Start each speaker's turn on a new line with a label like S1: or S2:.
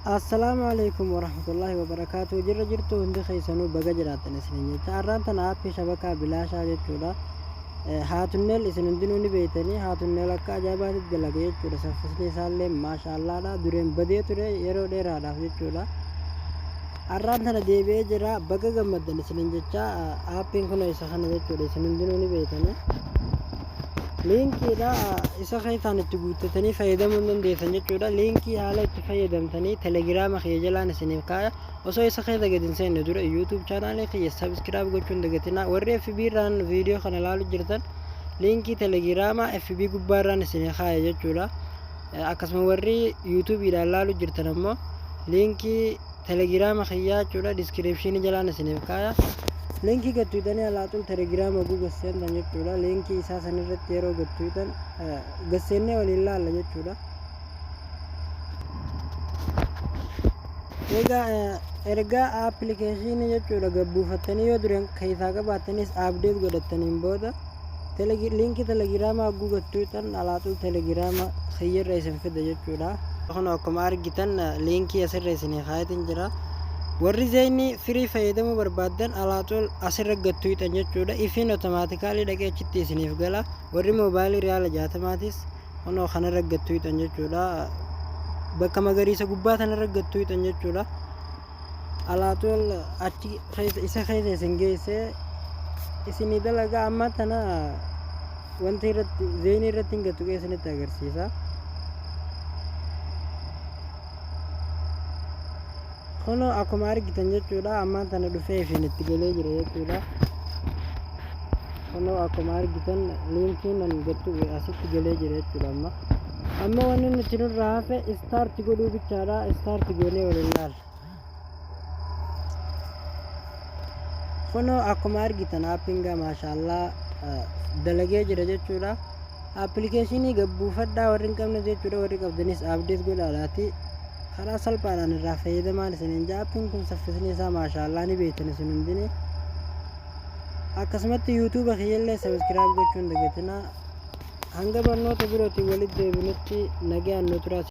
S1: السلام عليكم ورحمة الله وبركاته. جرجرتو هندي خيسانو بجراتن سنين. تعرّنت أنا في شبكة بلاشة جتولا. هاتونيل إسنندينوني بيتني هاتونيل أكا جابات الدلقة جتولا. سفسني سالم ما شاء الله لا دورين بديه ترى يرو دير هذا جتولا. أرّنت أنا ديبي جرا بجا جمدني سنين جتا آبين كنا يسخن جتولا إسنندينوني بيتني. لينكي isa khaytaan itti guuttatanii fayyadamuu dandeessan jechuudha. Liinkii haala itti fayyadamtanii telegiraama kiyya jalaan isiniif kaaya. Osoo isa keessa gadi hin seenne dura YouTube chaanaalii kiyya subscribe gochuun dagatinaa. Warri FB irraan viidiyoo kana ilaaluu jirtan liinkii telegiraama FB gubbaa irraan isiniif kaaya jechuudha. Akkasuma warri YouTube idhaan ilaaluu jirtan ammoo liinkii telegiraama kiyyaa jechuudha description jalaan isiniif kaaya. Linkii gattuutanii alaatul telegiraama Google seentan jechuudha. Linkii isaa sanirratti yeroo gattuutan gaseennee waliin laalla jechuudha. Egaa ergaa appilikeeshinii jechuudha gabbuufattanii yoo dureen keessaa qabaatanis update godhattaniin booda linkii telegiraama gattuutan alaatul telegiraama khiyyarra isin fida jechuudha. Kun akkuma argitan linkii asirra isinii kaayatin jira. warri zeyni firii fayyadamuu barbaadan alaatul asirra gattuutan jechuudha. Ifiin otomaatikaalii dhaqee achitti isiniif gala. Warri moobaayilii riyaala 60maatis kunoo kanarra gattuutan jechuudha. Bakka magariisa gubbaa tanarra gattuutan jechuudha. Alaatul achi isa keessa isin geessee isinii dalagaa amma tana wanti irratti zeyni irratti hin gattu keessanitti agarsiisa. Kono akkuma argitan jechuudha amma tana dhufee ifiin itti galee jira jechuudha. Kono akkuma argitan liinkiin nan gattu asitti galee jira jechuudha amma wanni nuti nurraa hafe start godhuu bichaadha. Start goonee waliin laalla. Kono akkuma argitan appinga maashaallah dalagee jira jechuudha. Appilikeeshinii gabbuufadhaa warri hin qabne jechuudha. Warri qabdanis update godhaadhaati. karaa salphaadhaan irraa fayyadamaan isiniin jaappiin kun saffisni isaa maashaallah ni beektan isin hundini. Akkasumatti YouTube kiyyallee subscribe gochuun dagatinaa. Hanga barnoota birootiin walitti deebinutti nagaan nu turaa.